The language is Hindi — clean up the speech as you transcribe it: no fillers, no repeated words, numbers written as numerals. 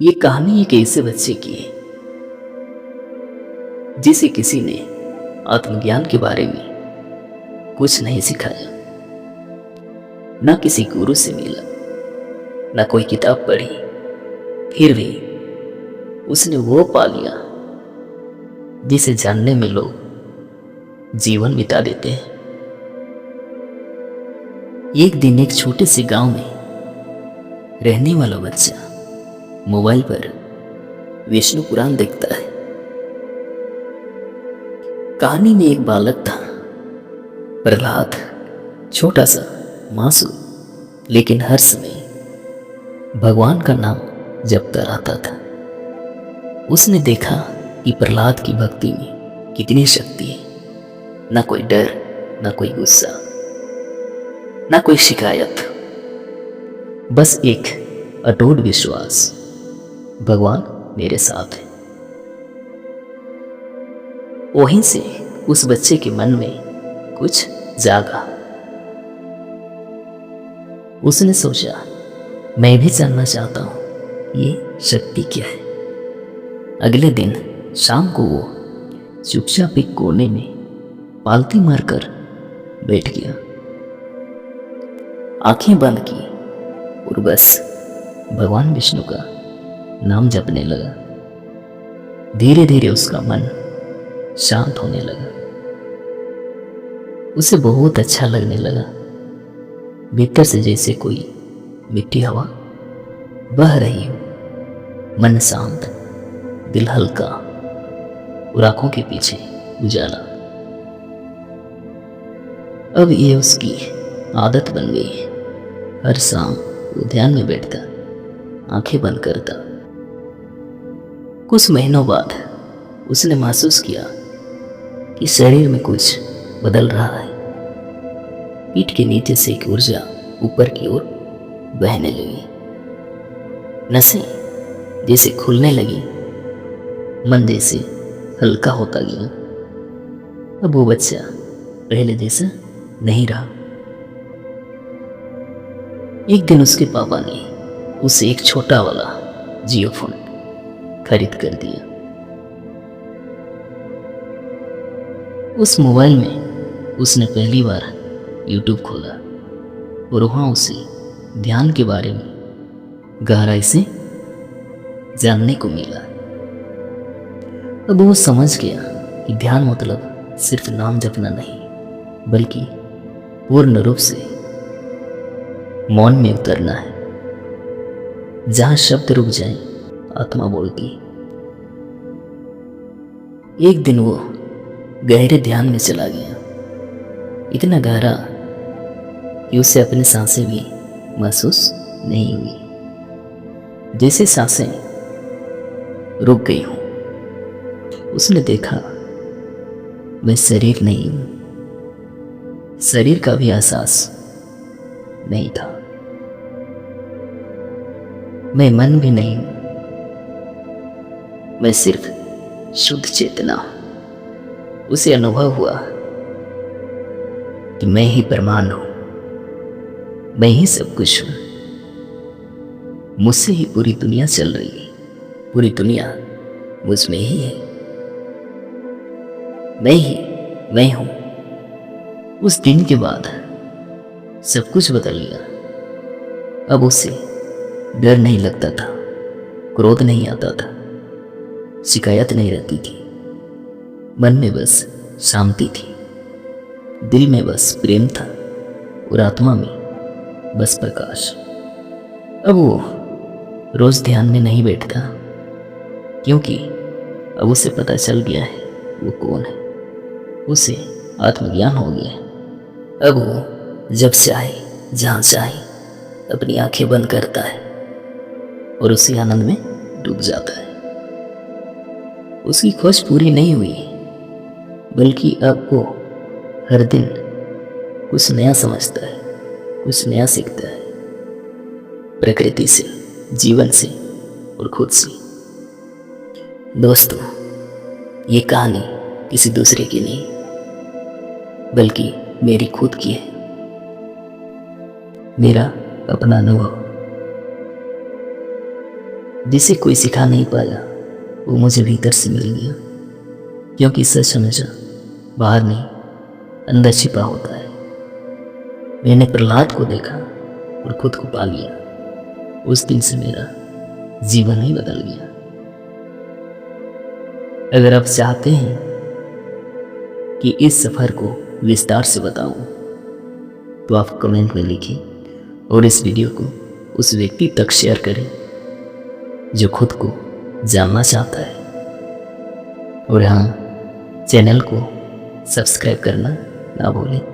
ये कहानी एक ऐसे बच्चे की है जिसे किसी ने आत्मज्ञान के बारे में कुछ नहीं सिखाया। ना किसी गुरु से मिला, ना कोई किताब पढ़ी, फिर भी उसने वो पा लिया जिसे जानने में लोग जीवन बिता देते हैं। एक दिन एक छोटे से गांव में रहने वाला बच्चा मोबाइल पर विष्णु पुराण देखता है। कहानी में एक बालक था, प्रहलाद, छोटा सा, मासूम, लेकिन हर समय भगवान का नाम जपता रहता था। उसने देखा कि प्रहलाद की भक्ति में कितनी शक्ति है। ना कोई डर, ना कोई गुस्सा, ना कोई शिकायत, बस एक अटूट विश्वास, भगवान मेरे साथ है। वहीं से उस बच्चे के मन में कुछ जागा। उसने सोचा, मैं भी जानना चाहता हूं ये शक्ति क्या है। अगले दिन शाम को वो चुपचाप एक कोने में पालती मारकर बैठ गया, आंखें बंद की और बस भगवान विष्णु का नाम जपने लगा। धीरे धीरे उसका मन शांत होने लगा। उसे बहुत अच्छा लगने लगा। भीतर से जैसे कोई मीठी हवा बह रही हो, मन शांत, दिल हल्का और आंखों के पीछे उजाला। अब ये उसकी आदत बन गई है। हर शाम वो ध्यान में बैठता, आंखें बंद करता। कुछ महीनों बाद उसने महसूस किया कि शरीर में कुछ बदल रहा है। पीठ के नीचे से एक ऊर्जा ऊपर की ओर बहने लगी। नसें जैसे खुलने लगी, मन जैसे हल्का होता गया। अब वो बच्चा पहले जैसा नहीं रहा। एक दिन उसके पापा ने उसे एक छोटा वाला जियो फोन खरीद कर दिया। उस मोबाइल में उसने पहली बार यूट्यूब खोला और वहां उसे ध्यान के बारे में गहराई से जानने को मिला। अब वो समझ गया कि ध्यान मतलब सिर्फ नाम जपना नहीं, बल्कि पूर्ण रूप से मौन में उतरना है। जहां शब्द रुक जाए, आत्मा बोलती। एक दिन वो गहरे ध्यान में चला गया, इतना गहरा कि उसे अपनी सांसें भी महसूस नहीं हुई, जैसे सांसें रुक गई हूं। उसने देखा, मैं शरीर नहीं हूं, शरीर का भी एहसास नहीं था। मैं मन भी नहीं हूं, मैं सिर्फ शुद्ध चेतना हूं। उसे अनुभव हुआ कि मैं ही प्रमाण हूं, मैं ही सब कुछ हूं। मुझसे ही पूरी दुनिया चल रही है, पूरी दुनिया मुझ में ही है। मैं हूं। उस दिन के बाद सब कुछ बदल गया। अब उसे डर नहीं लगता था, क्रोध नहीं आता था, शिकायत नहीं रहती थी। मन में बस शांति थी, दिल में बस प्रेम था और आत्मा में बस प्रकाश। अब वो रोज ध्यान में नहीं बैठता, क्योंकि अब उसे पता चल गया है वो कौन है। उसे आत्मज्ञान हो गया है। अब वो जब चाहे, जहां चाहे अपनी आंखें बंद करता है और उसी आनंद में डूब जाता है। उसकी खोज पूरी नहीं हुई, बल्कि अब वो हर दिन कुछ नया समझता है, कुछ नया सीखता है, प्रकृति से, जीवन से और खुद से। दोस्तों, ये कहानी किसी दूसरे की नहीं, बल्कि मेरी खुद की है, मेरा अपना अनुभव। जिसे कोई सिखा नहीं पाया वो मुझे भीतर से मिल गया, क्योंकि सच हमेशा बाहर नहीं अंदर छिपा होता है। मैंने प्रहलाद को देखा और खुद को पा लिया। उस दिन से मेरा जीवन ही बदल गया। अगर आप चाहते हैं कि इस सफर को विस्तार से बताऊं, तो आप कमेंट में लिखें और इस वीडियो को उस व्यक्ति तक शेयर करें जो खुद को जानना चाहता है। और हाँ, चैनल को सब्सक्राइब करना ना भूलें।